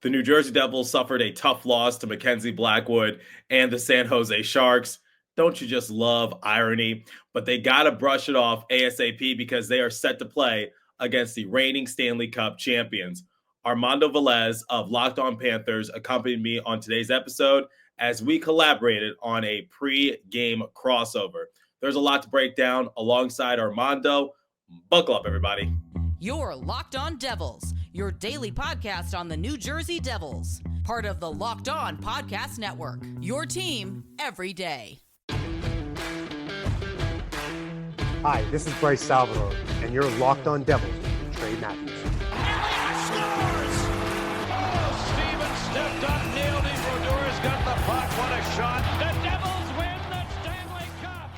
The New Jersey Devils suffered a tough loss to Mackenzie Blackwood and the San Jose Sharks. Don't you just love irony? But they got to brush it off ASAP because they are set to play against the reigning Stanley Cup champions. Armando Velez of Locked On Panthers accompanied me on today's episode as we collaborated on a pre-game crossover. There's a lot to break down alongside Armando. Buckle up, everybody. You're Locked On Devils, your daily podcast on the New Jersey Devils. Part of the Locked On Podcast Network, your team every day. Hi, this is Bryce Salvador, and you're Locked On Devils with Trey Matthews. Scores! Oh, Stevens stepped up, nailed it. Brodor's got the puck. What a shot. The Devils win the Stanley Cup.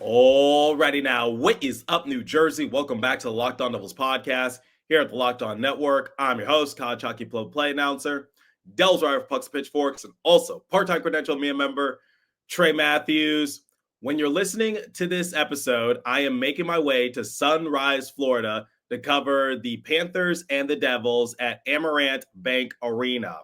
Alrighty now, what is up, New Jersey? Welcome back to the Locked On Devils podcast here at the Locked On Network. I'm your host, college hockey play announcer, Devils writer for Pucks Pitchforks, and also part-time credentialed media member, Trey Matthews. When you're listening to this episode, I am making my way to Sunrise, Florida to cover the Panthers and the Devils at Amarant Bank Arena.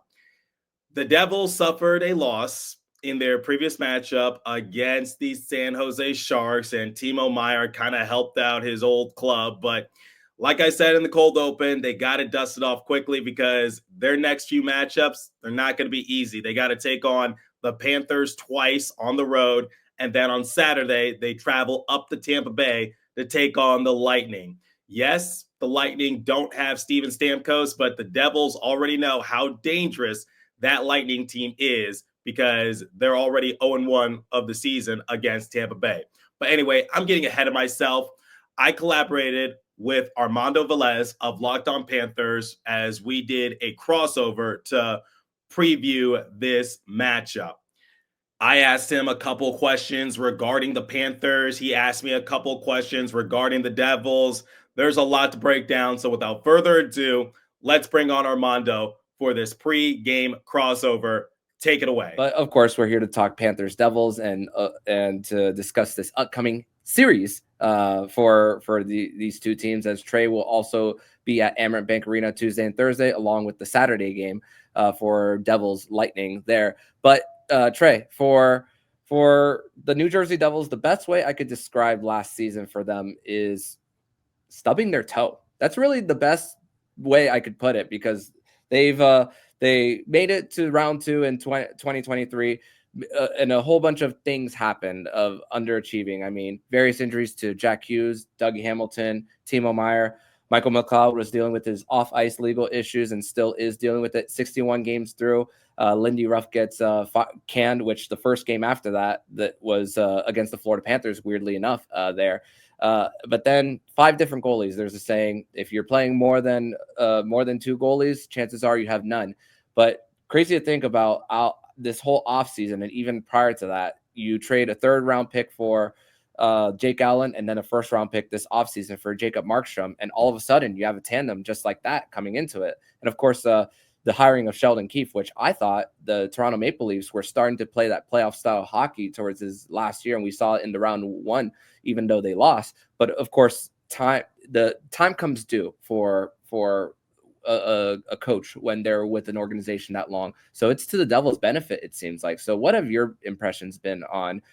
The Devils suffered a loss in their previous matchup against the San Jose Sharks, and Timo Meier kind of helped out his old club. But like I said in the cold open, they got to dust it off quickly because their next few matchups, they're not going to be easy. They got to take on the Panthers twice on the road. And then on Saturday, they travel up to Tampa Bay to take on the Lightning. Yes, the Lightning don't have Steven Stamkos, but the Devils already know how dangerous that Lightning team is because they're already 0-1 of the season against Tampa Bay. But anyway, I'm getting ahead of myself. I collaborated with Armando Velez of Locked On Panthers as we did a crossover to preview this matchup. I asked him a couple questions regarding the Panthers. He asked me a couple questions regarding the Devils. There's a lot to break down. So without further ado, let's bring on Armando for this pre-game crossover. Take it away. But of course, we're here to talk Panthers Devils and to discuss this upcoming series for these two teams, as Trey will also be at Amarant Bank Arena Tuesday and Thursday, along with the Saturday game for Devils Lightning there. But Trey, for the New Jersey Devils, the best way I could describe last season for them is stubbing their toe. That's really the best way I could put it, because they made it to round 2 in 2023, and a whole bunch of things happened of underachieving. I mean, various injuries to Jack Hughes, Dougie Hamilton, Timo Meier. Michael McLeod was dealing with his off-ice legal issues and still is dealing with it 61 games through. Lindy Ruff gets canned, which the first game after that was against the Florida Panthers, weirdly enough, there. But then 5 different goalies. There's a saying, if you're playing more than 2 goalies, chances are you have none. But crazy to think about this whole offseason, and even prior to that, you trade a 3rd-round pick for Jake Allen and then a 1st-round pick this offseason for Jacob Markstrom. And all of a sudden, you have a tandem just like that coming into it. And of course, the hiring of Sheldon Keefe, which I thought the Toronto Maple Leafs were starting to play that playoff style hockey towards his last year. And we saw it in the round 1, even though they lost. But of course, the time comes due for a coach when they're with an organization that long. So it's to the Devils' benefit, it seems like. So what have your impressions been on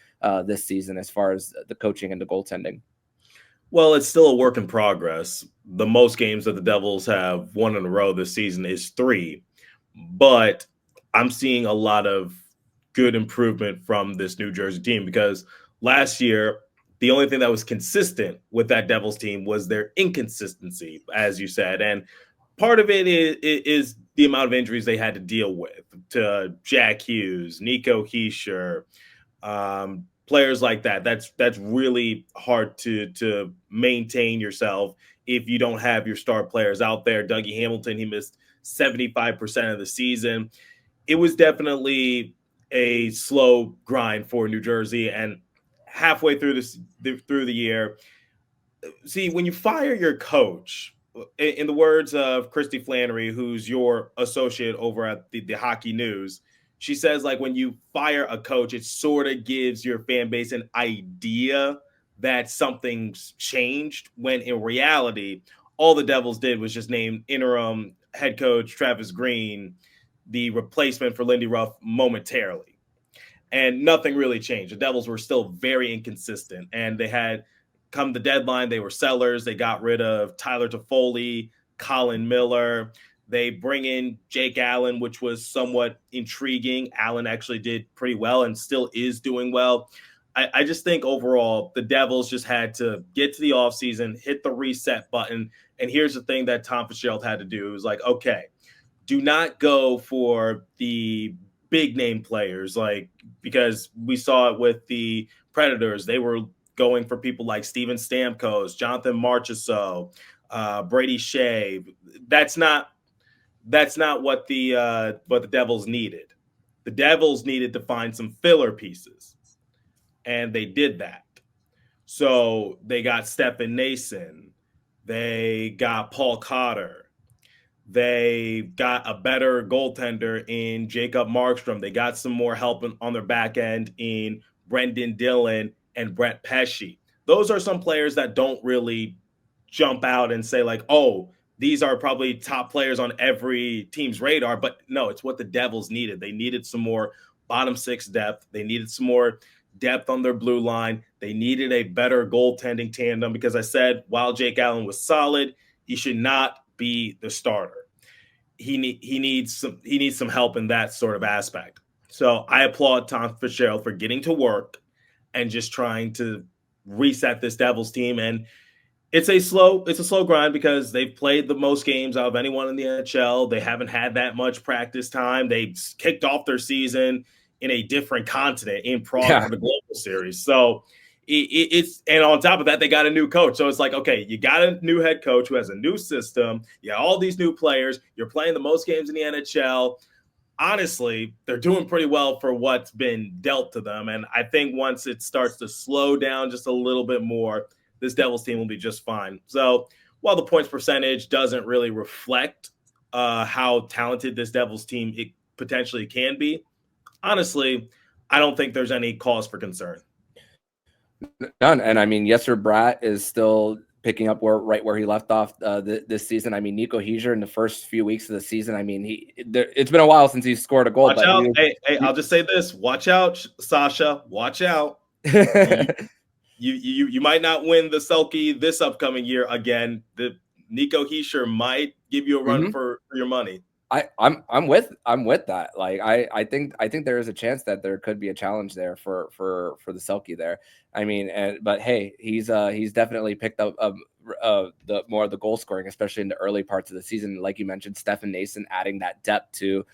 this season as far as the coaching and the goaltending? Well, it's still a work in progress. The most games that the Devils have won in a row this season is 3. But I'm seeing a lot of good improvement from this New Jersey team, because last year, the only thing that was consistent with that Devils team was their inconsistency, as you said. And part of it is the amount of injuries they had to deal with, to Jack Hughes, Nico Hischier, players like that. That's really hard to maintain yourself if you don't have your star players out there. Dougie Hamilton, he missed 75% of the season. It was definitely a slow grind for New Jersey, and halfway through the year, see, when you fire your coach, in the words of Christy Flannery, who's your associate over at the Hockey News, she says, like, when you fire a coach, it sort of gives your fan base an idea that something's changed, when in reality, all the Devils did was just name interim head coach Travis Green the replacement for Lindy Ruff momentarily. And nothing really changed. The Devils were still very inconsistent. And they had come the deadline, they were sellers. They got rid of Tyler Toffoli, Colin Miller. They bring in Jake Allen, which was somewhat intriguing. Allen actually did pretty well and still is doing well. I just think overall the Devils just had to get to the offseason, hit the reset button. And here's the thing that Tom Fitzgerald had to do. It was like, okay, do not go for the big name players, like, because we saw it with the Predators. They were going for people like Steven Stamkos, Jonathan Marchessault, Brady Shea. That's not what the Devils needed. The Devils needed to find some filler pieces, and they did that. So they got Stefan Nason, they got Paul Cotter, they got a better goaltender in Jacob Markstrom. They got some more help on their back end in Brendan Dillon and Brett Pesce. Those are some players that don't really jump out and say like, oh, these are probably top players on every team's radar. But no, it's what the Devils needed. They needed some more bottom six depth. They needed some more depth on their blue line. They needed a better goaltending tandem because I said while Jake Allen was solid, he should not be the starter. He needs some help in that sort of aspect. So I applaud Tom Fitzgerald for getting to work and just trying to reset this Devils team. And it's a slow grind because they've played the most games out of anyone in the NHL. They haven't had that much practice time. They kicked off their season in a different continent in Prague for the Global Series. So it's and on top of that, they got a new coach. So it's like, okay, you got a new head coach who has a new system. You got all these new players. You're playing the most games in the NHL. Honestly, they're doing pretty well for what's been dealt to them. And I think once it starts to slow down just a little bit more, this Devils team will be just fine. So while the points percentage doesn't really reflect how talented this Devils team it potentially can be, honestly, I don't think there's any cause for concern. None. And I mean, Jesper Bratt is still picking up right where he left off this season. I mean, Nico Hischier in the first few weeks of the season, I mean, it's been a while since he's scored a goal. Watch out. Hey, I'll just say this. Watch out, Sasha. Watch out. You might not win the Selke this upcoming year again. The Nico Hischier might give you a run for your money. I'm with that. Like I think there is a chance that there could be a challenge there for the Selke there. I mean, but hey, he's definitely picked up the more of the goal scoring, especially in the early parts of the season. Like you mentioned, Stefan Nason adding that depth to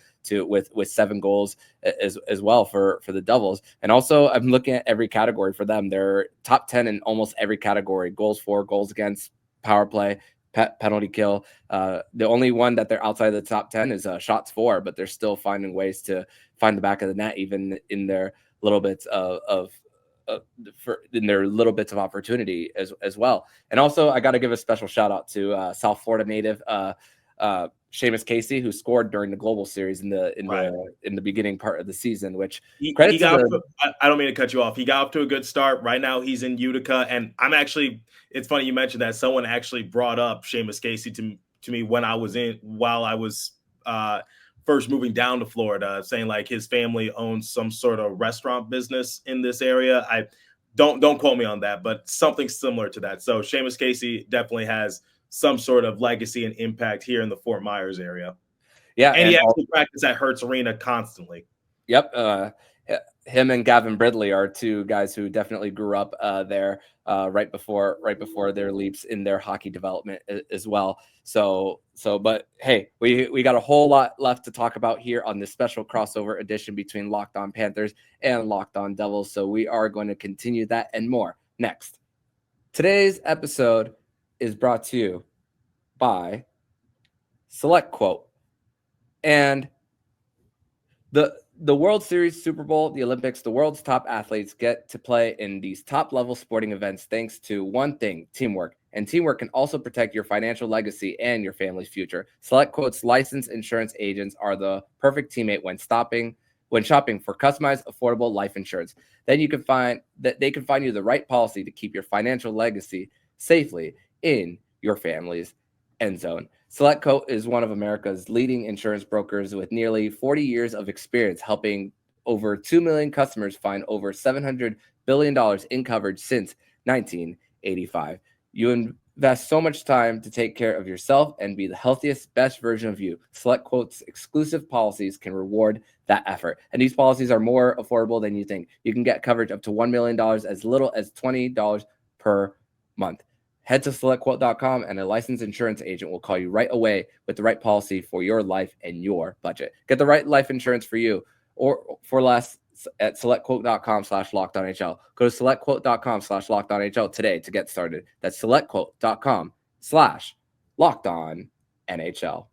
with 7 goals as well for the Devils. And also I'm looking at every category for them. They're top 10 in almost every category: goals for, goals against, power play, penalty kill. The only one that they're outside of the top 10 is shots for, but they're still finding ways to find the back of the net, even in their little bits of opportunity as well. And also I got to give a special shout out to South Florida native Seamus Casey, who scored during the Global Series in the beginning part of the season, which I don't mean to cut you off. He got off to a good start. Right now he's in Utica, and it's funny you mentioned that. Someone actually brought up Seamus Casey to me while I was first moving down to Florida, saying like his family owns some sort of restaurant business in this area. I don't quote me on that, but something similar to that. So Seamus Casey definitely has some sort of legacy and impact here in the Fort Myers area. Yeah. And he actually practiced at Hertz Arena constantly. Yep. Him and Gavin Bridley are two guys who definitely grew up there right before their leaps in their hockey development as well. But hey, we got a whole lot left to talk about here on this special crossover edition between Locked On Panthers and Locked On Devils. So we are going to continue that and more next. Today's episode is brought to you by Select Quote. And the World Series, Super Bowl, the Olympics, the world's top athletes get to play in these top-level sporting events thanks to one thing: teamwork. And teamwork can also protect your financial legacy and your family's future. Select Quote's licensed insurance agents are the perfect teammate when shopping for customized, affordable life insurance. Then they can find you the right policy to keep your financial legacy safely in your family's end zone. SelectQuote is one of America's leading insurance brokers with nearly 40 years of experience helping over 2 million customers find over $700 billion in coverage since 1985. You invest so much time to take care of yourself and be the healthiest, best version of you. SelectQuote's exclusive policies can reward that effort. And these policies are more affordable than you think. You can get coverage up to $1 million as little as $20 per month. Head to selectquote.com and a licensed insurance agent will call you right away with the right policy for your life and your budget. Get the right life insurance for you or for less at selectquote.com/lockedonhl. Go to selectquote.com/lockedonhl today to get started. That's selectquote.com/lockedonNHL.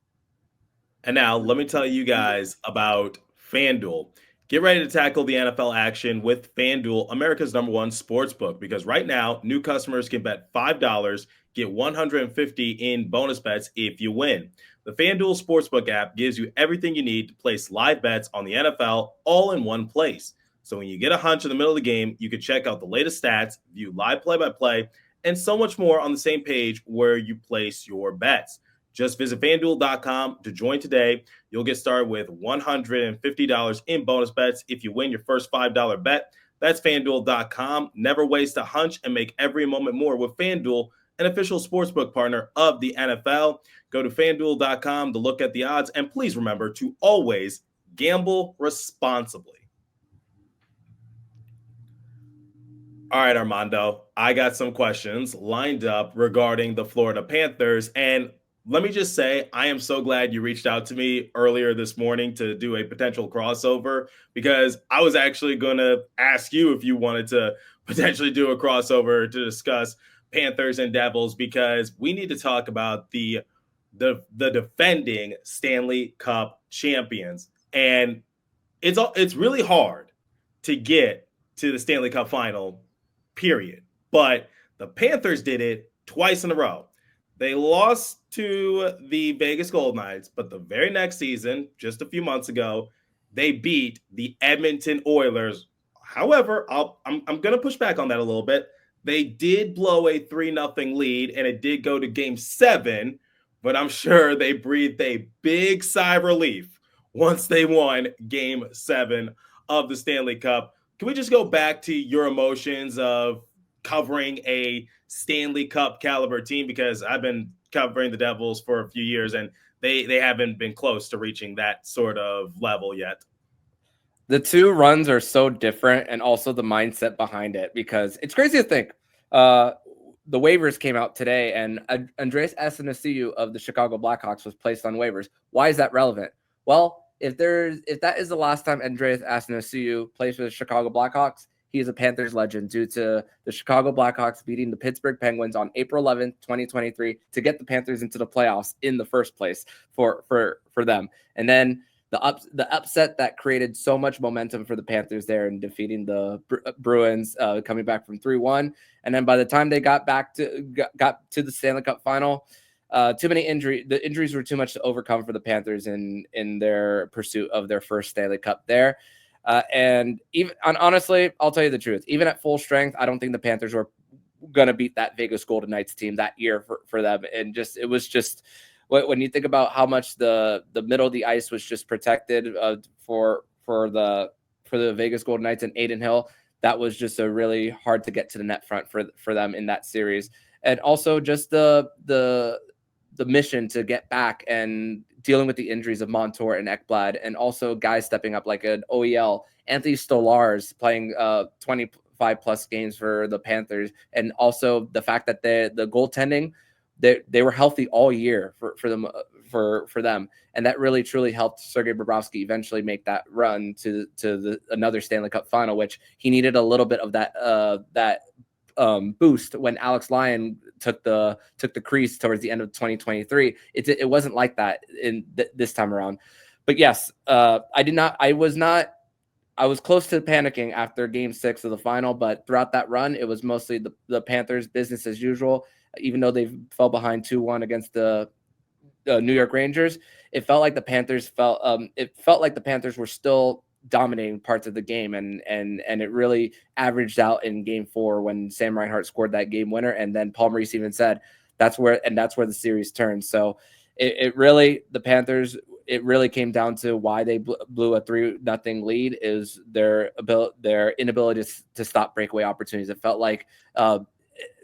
And now let me tell you guys about FanDuel. Get ready to tackle the NFL action with FanDuel, America's #1 sportsbook, because right now, new customers can bet $5, get $150 in bonus bets if you win. The FanDuel Sportsbook app gives you everything you need to place live bets on the NFL all in one place. So when you get a hunch in the middle of the game, you can check out the latest stats, view live play-by-play, and so much more on the same page where you place your bets. Just visit FanDuel.com to join today. You'll get started with $150 in bonus bets if you win your first $5 bet. That's FanDuel.com. Never waste a hunch and make every moment more with FanDuel, an official sportsbook partner of the NFL. Go to FanDuel.com to look at the odds, and please remember to always gamble responsibly. All right, Armando, I got some questions lined up regarding the Florida Panthers, and let me just say, I am so glad you reached out to me earlier this morning to do a potential crossover, because I was actually going to ask you if you wanted to potentially do a crossover to discuss Panthers and Devils, because we need to talk about the defending Stanley Cup champions. And it's really hard to get to the Stanley Cup final, period. But the Panthers did it twice in a row. They lost to the Vegas Golden Knights, but the very next season, just a few months ago, they beat the Edmonton Oilers. However, I'm going to push back on that a little bit. They did blow a 3-0 lead, and it did go to Game 7, but I'm sure they breathed a big sigh of relief once they won Game 7 of the Stanley Cup. Can we just go back to your emotions of covering a Stanley Cup caliber team? Because I've been covering the Devils for a few years, and they haven't been close to reaching that sort of level yet. The two runs are so different, and also the mindset behind it, because it's crazy to think. The waivers came out today, and Andreas Athanasiou of the Chicago Blackhawks was placed on waivers. Why is that relevant? Well, if that is the last time Andreas Athanasiou plays for the Chicago Blackhawks, he is a Panthers legend due to the Chicago Blackhawks beating the Pittsburgh Penguins on April 11th, 2023 to get the Panthers into the playoffs in the first place for them. And then the upset that created so much momentum for the Panthers there in defeating the Bruins, coming back from 3-1. And then by the time they got to the Stanley Cup final, too many injuries. The injuries were too much to overcome for the Panthers in their pursuit of their first Stanley Cup there. And honestly, I'll tell you the truth. Even at full strength, I don't think the Panthers were going to beat that Vegas Golden Knights team that year for them. And it was just when you think about how much the middle of the ice was just protected for the Vegas Golden Knights and Adin Hill, that was just a really hard to get to the net front for them in that series. And also just the mission to get back and dealing with the injuries of Montour and Ekblad, and also guys stepping up like an OEL, Anthony Stolarz playing 25 plus games for the Panthers, and also the fact that the goaltending, they were healthy all year for them, and that really truly helped Sergei Bobrovsky eventually make that run to another Stanley Cup final, which he needed a little bit of that boost when Alex Lyon took the crease towards the end of 2023. It wasn't like that in this time around. But yes, I was close to panicking after Game 6 of the final, but throughout that run, it was mostly the Panthers business as usual. Even though they fell behind 2-1 against the New York Rangers, it felt like the Panthers were still dominating parts of the game, and it really averaged out in Game 4 when Sam Reinhart scored that game winner, and then Paul Maurice even said that's where the series turned. So the Panthers, it really came down to why they blew a 3-0 lead is their inability to stop breakaway opportunities. It felt like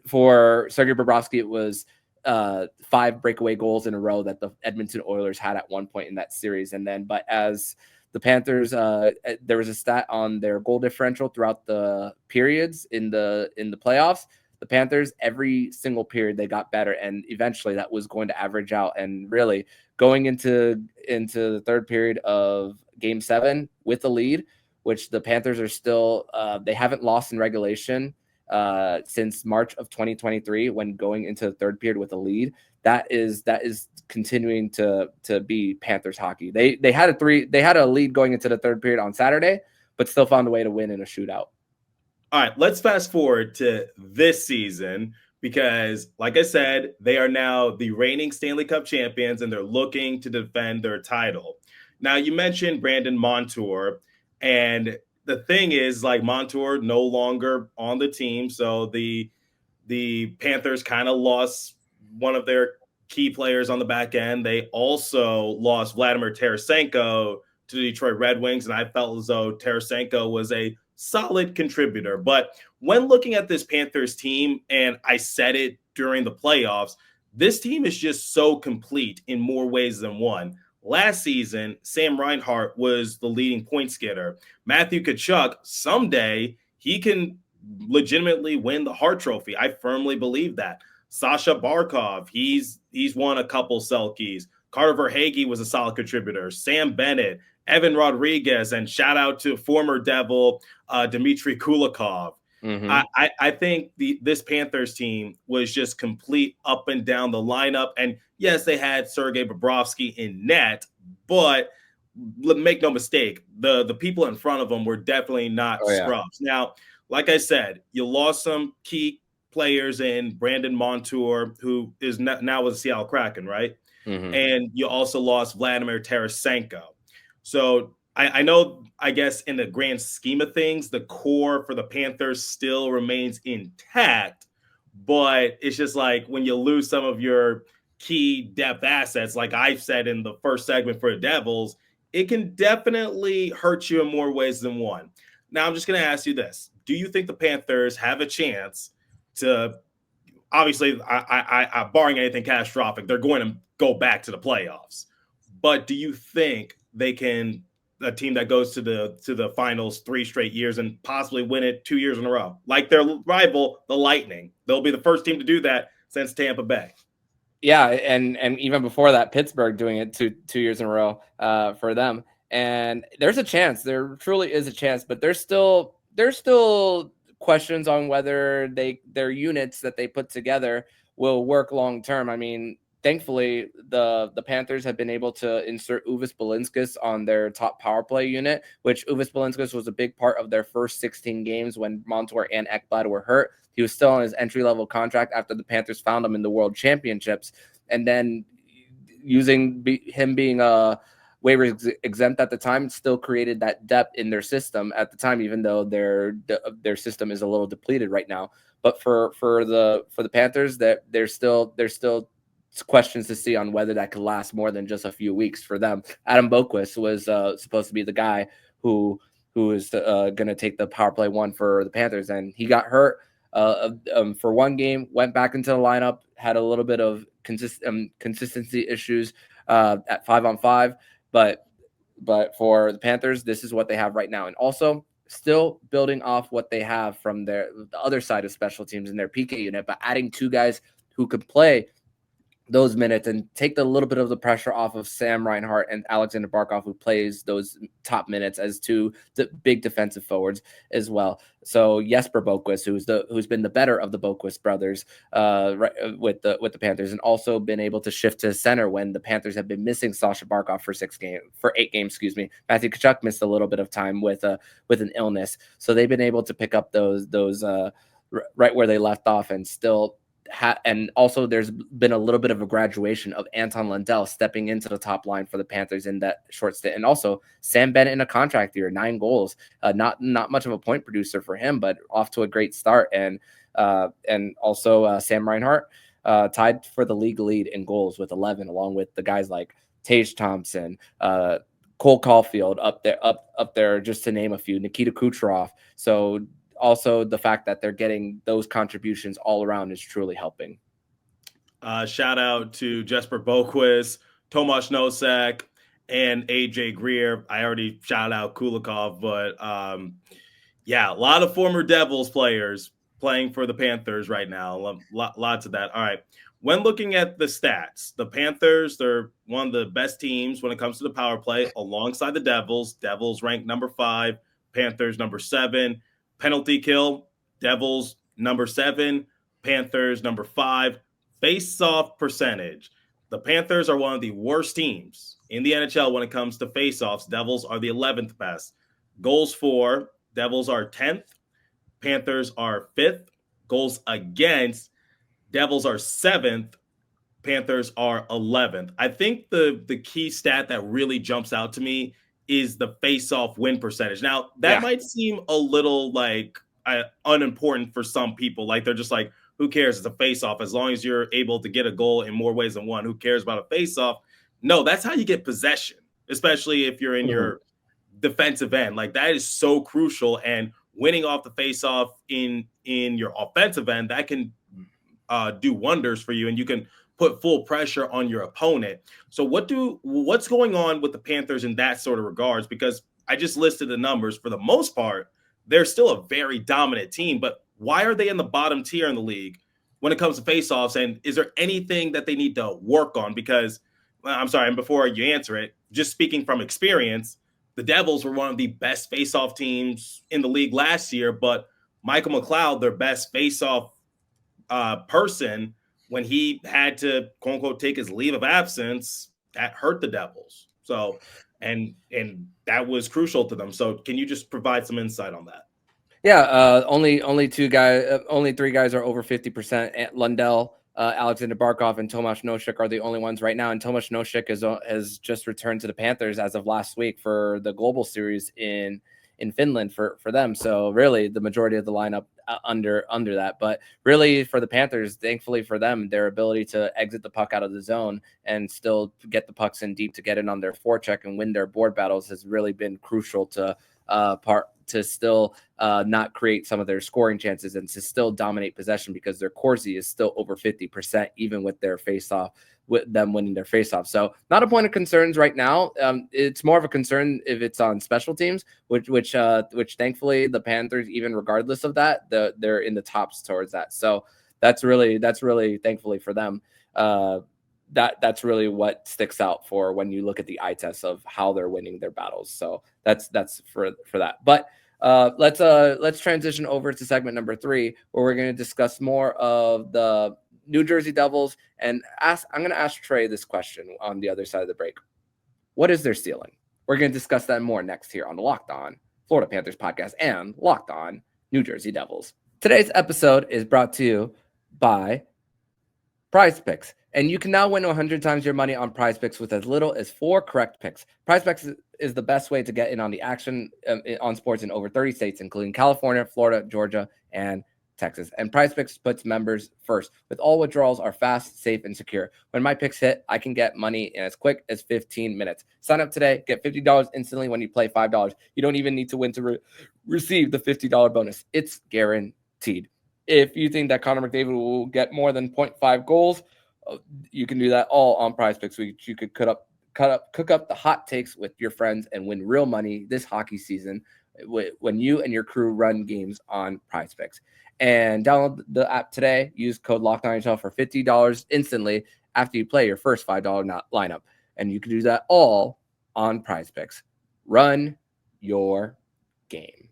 for Sergei Bobrovsky, it was 5 breakaway goals in a row that the Edmonton Oilers had at one point in that series. But as the Panthers, there was a stat on their goal differential throughout the periods in the playoffs. The Panthers, every single period, they got better, and eventually that was going to average out. And really, going into the third period of Game 7 with a lead, which the Panthers are still, they haven't lost in regulation since March of 2023 when going into the third period with a lead. That is continuing to be Panthers hockey. They had a lead going into the third period on Saturday, but still found a way to win in a shootout. All right, let's fast forward to this season because, like I said, they are now the reigning Stanley Cup champions and they're looking to defend their title. Now, you mentioned Brandon Montour, and the thing is, like, Montour no longer on the team, so the Panthers kind of lost one of their key players on the back end. They also lost Vladimir Tarasenko to the Detroit Red Wings, and I felt as though Tarasenko was a solid contributor. But when looking at this Panthers team, and I said it during the playoffs, this team is just so complete in more ways than one. Last season, Sam Reinhart was the leading points getter. Matthew Tkachuk, someday he can legitimately win the Hart Trophy. I firmly believe that. Sasha Barkov, he's won a couple Selkies. Carter Verhaeghe was a solid contributor. Sam Bennett, Evan Rodriguez, and shout out to former Devil Dmitry Kulikov. Mm-hmm. I think this Panthers team was just complete up and down the lineup. And yes, they had Sergei Bobrovsky in net, but make no mistake, the people in front of them were definitely not scrubs. Now, like I said, you lost some key players in Brandon Montour, who is now with the Seattle Kraken, right? Mm-hmm. And you also lost Vladimir Tarasenko. So I know, I guess, in the grand scheme of things, the core for the Panthers still remains intact, but it's just like when you lose some of your key depth assets, like I've said in the first segment for the Devils, it can definitely hurt you in more ways than one. Now, I'm just going to ask you this. Do you think the Panthers have a chance to, obviously, I barring anything catastrophic, they're going to go back to the playoffs, but do you think they can, a team that goes to the finals 3 straight years and possibly win it 2 years in a row, like their rival, the Lightning? They'll be the first team to do that since Tampa Bay. Yeah, and even before that, Pittsburgh doing it 2 years in a row for them. And there's a chance. There truly is a chance, but there's still questions on whether their units that they put together will work long term. I mean, thankfully, the Panthers have been able to insert Uvis Balinskis on their top power play unit, which Uvis Balinskis was a big part of their first 16 games when Montour and Ekblad were hurt. He was still on his entry-level contract after the Panthers found him in the World Championships. And then using him being a waiver exempt at the time still created that depth in their system at the time, even though their system is a little depleted right now. But for the Panthers, that there's still questions to see on whether that could last more than just a few weeks for them. Adam Boquist was supposed to be the guy who is going to take the power play 1 for the Panthers, and he got hurt for one game, went back into the lineup, had a little bit of consistency issues at 5-on-5, but for the Panthers, this is what they have right now. And also still building off what they have from the other side of special teams in their PK unit, but adding 2 guys who could play those minutes and take the little bit of the pressure off of Sam Reinhart and Alexander Barkov, who plays those top minutes, as 2 big defensive forwards as well. So Jesper Boquist, who's been the better of the Boquist brothers with the Panthers, and also been able to shift to center when the Panthers have been missing Sasha Barkov for 8 games. Excuse me. Matthew Tkachuk missed a little bit of time with an illness, so they've been able to pick up those right where they left off, and still. And also there's been a little bit of a graduation of Anton Lundell stepping into the top line for the Panthers in that short stint. And also Sam Bennett in a contract year, 9 goals, not much of a point producer for him, but off to a great start. And also Sam Reinhart, tied for the league lead in goals with 11, along with the guys like Tage Thompson, Cole Caulfield up there, just to name a few, Nikita Kucherov. So also the fact that they're getting those contributions all around is truly helping. Shout out to Jesper Boquist, Tomas Nosek, and AJ Greer. I already shout out Kulikov, but yeah, a lot of former Devils players playing for the Panthers right now. Lots of that. All right. When looking at the stats, the Panthers, they're one of the best teams when it comes to the power play alongside the Devils. Devils ranked number 5, Panthers number 7. Penalty kill, Devils number 7, Panthers number 5. Face-off percentage. The Panthers are one of the worst teams in the NHL when it comes to face-offs. Devils are the 11th best. Goals for, Devils are 10th. Panthers are 5th. Goals against, Devils are 7th. Panthers are 11th. I think the key stat that really jumps out to me is the face-off win percentage. Now, that might seem a little like unimportant for some people. Like they're just like, who cares? It's a face-off. As long as you're able to get a goal in more ways than one, who cares about a face-off? No, that's how you get possession, especially if you're in your defensive end. Like that is so crucial. And winning off the face-off in your offensive end, that can do wonders for you, and you can put full pressure on your opponent. So what's going on with the Panthers in that sort of regards? Because I just listed the numbers. For the most part, they're still a very dominant team, but why are they in the bottom tier in the league when it comes to faceoffs? And is there anything that they need to work on? Because I'm sorry, and before you answer it, just speaking from experience, the Devils were one of the best faceoff teams in the league last year, but Michael McLeod, their best faceoff person, when he had to quote unquote take his leave of absence, that hurt the Devils. So, and that was crucial to them. So can you just provide some insight on that? Yeah, only three guys are over 50%. Lundell, Alexander Barkov, and Tomas Nosek are the only ones right now. And Tomas Nosek has just returned to the Panthers as of last week for the Global Series in Finland for them. So really, the majority of the lineup under that. But really, for the Panthers, thankfully for them, their ability to exit the puck out of the zone and still get the pucks in deep to get in on their forecheck and win their board battles has really been crucial to still not create some of their scoring chances and to still dominate possession, because their Corsi is still over 50%, even with their face-off, with them winning their face-off. So not a point of concerns right now. It's more of a concern if it's on special teams, which thankfully the Panthers, even regardless of that, they're in the tops towards that. So that's really thankfully for them. That's really what sticks out for when you look at the eye test of how they're winning their battles. So that's for that. But let's transition over to segment number 3, where we're going to discuss more of the New Jersey Devils, and I'm going to ask Trey this question on the other side of the break. What is their ceiling? We're going to discuss that more next here on the Locked On Florida Panthers podcast and Locked On New Jersey Devils. Today's episode is brought to you by Prize Picks, and you can now win 100 times your money on Prize Picks with as little as 4 correct picks. Prize Picks is the best way to get in on the action on sports in over 30 states, including California, Florida, Georgia, and Texas. And Prize Picks puts members first, with all withdrawals are fast, safe, and secure. When my picks hit, I can get money in as quick as 15 minutes. Sign up today, get $50 instantly when you play $5. You don't even need to win to receive the $50 bonus. It's guaranteed. If you think that Connor McDavid will get more than 0.5 goals, you can do that all on Prize Picks. You could cook up the hot takes with your friends and win real money this hockey season when you and your crew run games on Prize Picks. And download the app today. Use code LOCKEDONNHL for $50 instantly after you play your first $5 lineup. And you can do that all on Prize Picks. Run your game.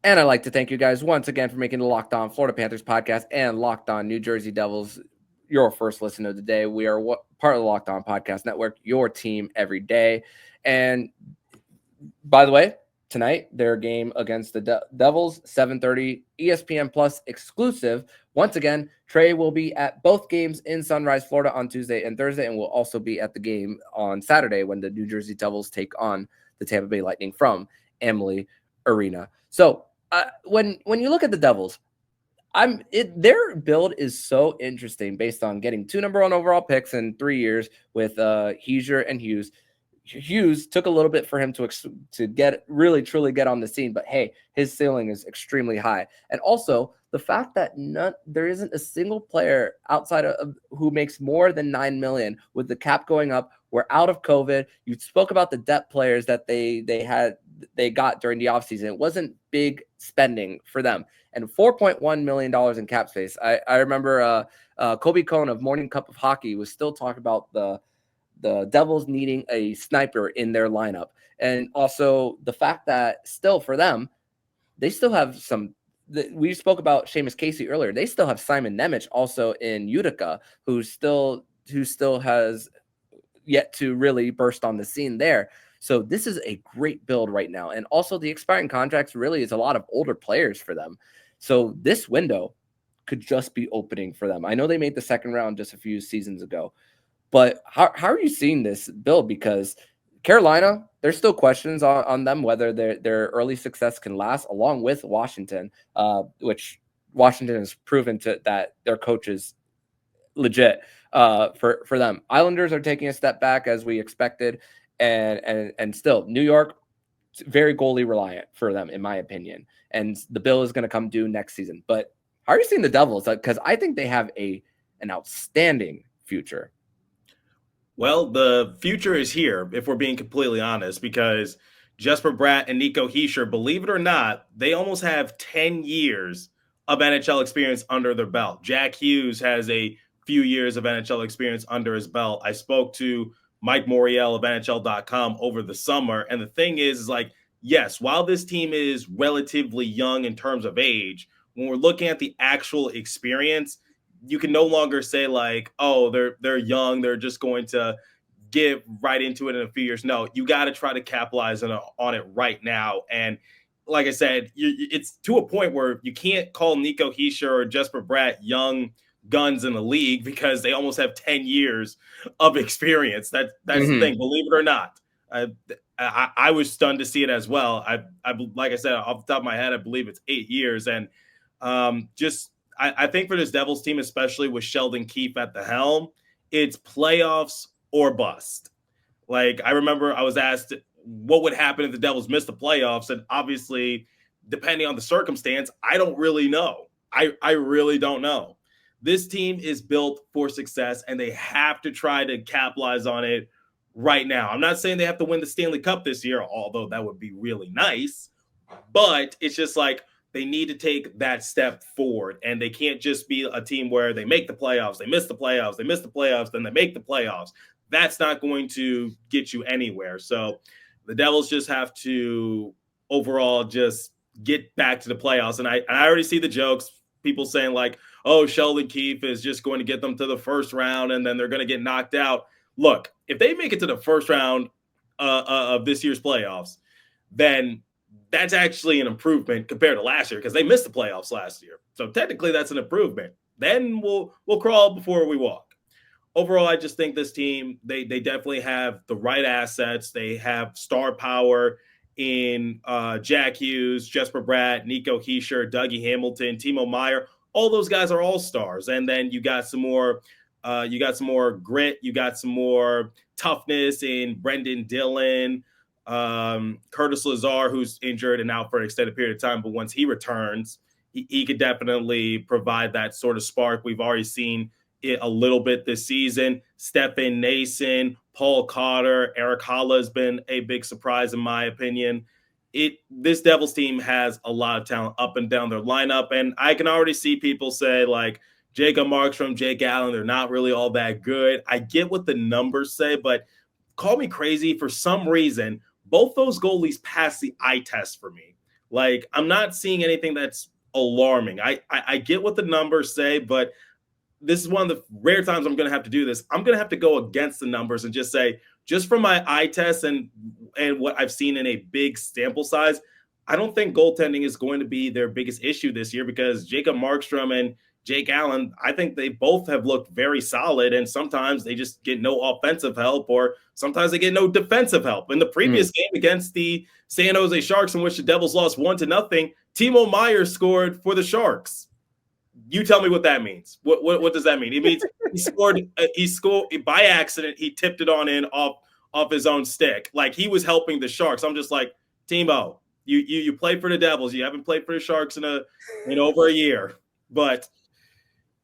And I'd like to thank you guys once again for making the Locked On Florida Panthers podcast and Locked On New Jersey Devils your first listen of the day. We are part of the Locked On Podcast Network, your team every day. And by the way, tonight, their game against the Devils, 7:30, ESPN Plus exclusive. Once again, Trey will be at both games in Sunrise, Florida on Tuesday and Thursday, and will also be at the game on Saturday when the New Jersey Devils take on the Tampa Bay Lightning from Amalie Arena. So when you look at the Devils, their build is so interesting based on getting 2 number 1 overall picks in 3 years with Heiser and Hughes. Hughes took a little bit for him to get really truly get on the scene, but hey, his ceiling is extremely high. And also the fact that there isn't a single player outside of who makes more than $9 million with the cap going up. We're out of COVID. You spoke about the depth players that they got during the offseason. It wasn't big spending for them. And $4.1 million in cap space. I remember Kobe Cohn of Morning Cup of Hockey was still talking about the Devils needing a sniper in their lineup. And also the fact that still for them, they still have we spoke about Seamus Casey earlier. They still have Simon Nemec also in Utica, who still has yet to really burst on the scene there. So this is a great build right now. And also the expiring contracts really is a lot of older players for them. So this window could just be opening for them. I know they made the second round just a few seasons ago, but how are you seeing this build? Because Carolina, there's still questions on them, whether their early success can last, along with Washington, which Washington has proven that their coach is legit for them. Islanders are taking a step back as we expected. And still, New York, very goalie reliant for them, in my opinion. And the bill is going to come due next season. But how are you seeing the Devils? Because I think they have an outstanding future. Well, the future is here, if we're being completely honest, because Jesper Bratt and Nico Hischier, believe it or not, they almost have 10 years of NHL experience under their belt. Jack Hughes has a few years of NHL experience under his belt. I spoke to Mike Moriel of NHL.com over the summer. And the thing is like, yes, while this team is relatively young in terms of age, when we're looking at the actual experience, you can no longer say like, oh, they're young, they're just going to get right into it in a few years. No, you got to try to capitalize on it right now. And like I said, it's to a point where you can't call Nico Hischier or Jesper Bratt young guns in the league because they almost have 10 years of experience. That's the thing, believe it or not. I was stunned to see it as well. I like I said, off the top of my head, I believe it's 8 years. And I think for this Devils team, especially with Sheldon Keefe at the helm, it's playoffs or bust. Like, I remember I was asked what would happen if the Devils missed the playoffs. And obviously, depending on the circumstance, I don't really know. I really don't know. This team is built for success, and they have to try to capitalize on it right now. I'm not saying they have to win the Stanley Cup this year, although that would be really nice. But it's just like they need to take that step forward, and they can't just be a team where they make the playoffs, they miss the playoffs, they miss the playoffs, then they make the playoffs. That's not going to get you anywhere. So the Devils just have to overall just get back to the playoffs. And I already see the jokes, people saying like, oh, Sheldon Keefe is just going to get them to the first round and then they're going to get knocked out. Look, if they make it to the first round of this year's playoffs, then that's actually an improvement compared to last year because they missed the playoffs last year. So technically that's an improvement. Then we'll crawl before we walk. Overall, I just think this team, they definitely have the right assets. They have star power in Jack Hughes, Jesper Bratt, Nico Hischier, Dougie Hamilton, Timo Meier. All those guys are all stars. And then you got some more grit, you got some more toughness in Brendan Dillon, Curtis Lazar, who's injured and out for an extended period of time. But once he returns, he could definitely provide that sort of spark. We've already seen it a little bit this season. Stefan Nason, Paul Cotter, Eric Haula has been a big surprise in my opinion. This Devils team has a lot of talent up and down their lineup, and I can already see people say like Jacob Markstrom, Jake Allen, they're not really all that good. I get what the numbers say, but call me crazy. For some reason, both those goalies pass the eye test for me. Like, I'm not seeing anything that's alarming. I get what the numbers say, but this is one of the rare times I'm going to have to do this. I'm going to have to go against the numbers and just say, just from my eye test and what I've seen in a big sample size, I don't think goaltending is going to be their biggest issue this year because Jacob Markstrom and Jake Allen, I think they both have looked very solid, and sometimes they just get no offensive help, or sometimes they get no defensive help. In the previous game against the San Jose Sharks, in which the Devils lost 1-0, Timo Meier scored for the Sharks. You tell me what that means. What does that mean? It means he scored by accident. He tipped it on in off his own stick. Like, he was helping the Sharks. I'm just like, Timo, you play for the Devils. You haven't played for the Sharks in over a year, but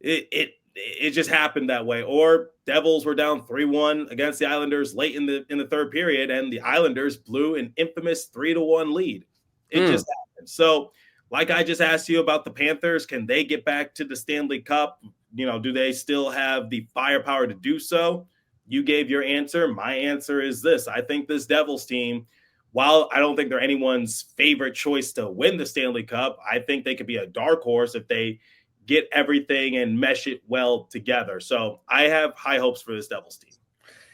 it just happened that way. Or Devils were down 3-1 against the Islanders late in the third period, and the Islanders blew an infamous 3-1 lead. It just happened. So, like I just asked you about the Panthers, can they get back to the Stanley Cup? Do they still have the firepower to do so? You gave your answer. My answer is this. I think this Devils team, while I don't think they're anyone's favorite choice to win the Stanley Cup, I think they could be a dark horse if they get everything and mesh it well together. So I have high hopes for this Devils team.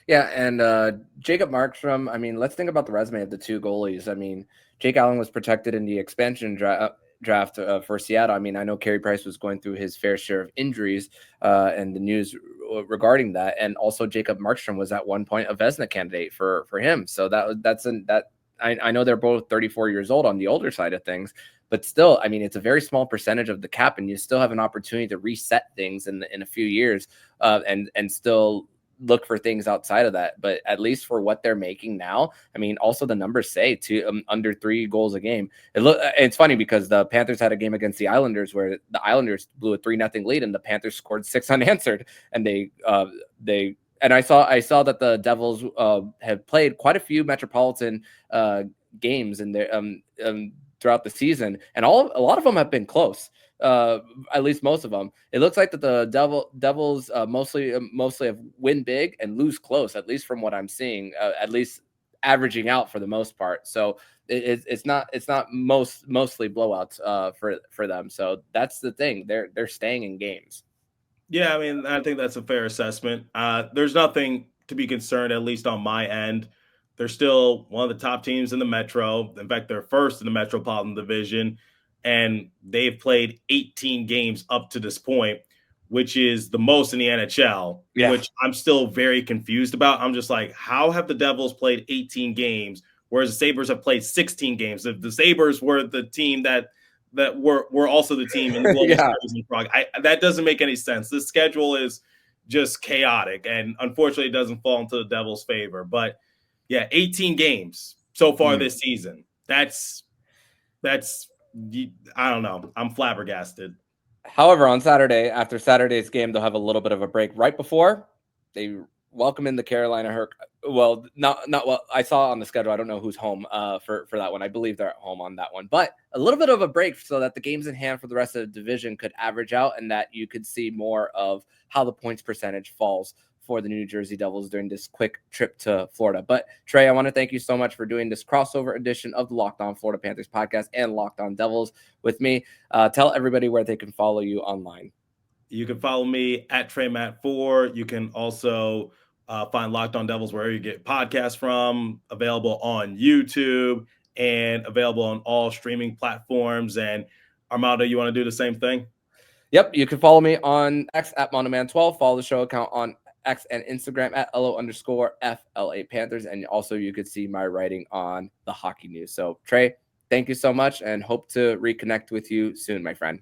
Yeah, and Jacob Markstrom, let's think about the resume of the two goalies. Jake Allen was protected in the expansion draft for Seattle. I know Carey Price was going through his fair share of injuries and the news regarding that. And also Jacob Markstrom was at one point a Vezina candidate for him. So I know they're both 34 years old on the older side of things, but still, it's a very small percentage of the cap, and you still have an opportunity to reset things in a few years and still look for things outside of that. But at least for what they're making now, also the numbers say under 3 goals a game. It's funny because the Panthers had a game against the Islanders where the Islanders blew a 3-0 lead and the Panthers scored 6 unanswered, and I saw that the Devils have played quite a few Metropolitan games in their throughout the season, and a lot of them have been close. At least most of them. It looks like that the Devils mostly have win big and lose close, at least from what I'm seeing, at least averaging out for the most part. So it's not mostly blowouts for them. So that's the thing. They're staying in games. Yeah, I think that's a fair assessment. There's nothing to be concerned, at least on my end. They're still one of the top teams in the Metro. In fact, they're first in the Metropolitan Division. And they've played 18 games up to this point, which is the most in the NHL, which I'm still very confused about. I'm just like, how have the Devils played 18 games, whereas the Sabres have played 16 games? If the Sabres were the team that were also the team in the Global Series in Prague, that doesn't make any sense. The schedule is just chaotic, and unfortunately it doesn't fall into the Devils' favor. But, 18 games so far this season. That's I don't know. I'm flabbergasted. However, on Saturday, after Saturday's game, they'll have a little bit of a break right before they welcome in the Carolina Hurricanes. Well, not what I saw on the schedule. I don't know who's home for that one. I believe they're at home on that one, but a little bit of a break so that the games in hand for the rest of the division could average out and that you could see more of how the points percentage falls for the New Jersey Devils during this quick trip to Florida. But Trey, I want to thank you so much for doing this crossover edition of the Locked On Florida Panthers podcast and Locked On Devils with me. Tell everybody where they can follow you online. You can follow me at TreyMatt4. You can also find Locked On Devils wherever you get podcasts from, available on YouTube and available on all streaming platforms. And Armando, you want to do the same thing? Yep. You can follow me on X at MondoMan12. Follow the show account on X and Instagram at LO_FLA Panthers. And also you could see my writing on the Hockey News. So Trey, thank you so much and hope to reconnect with you soon, my friend.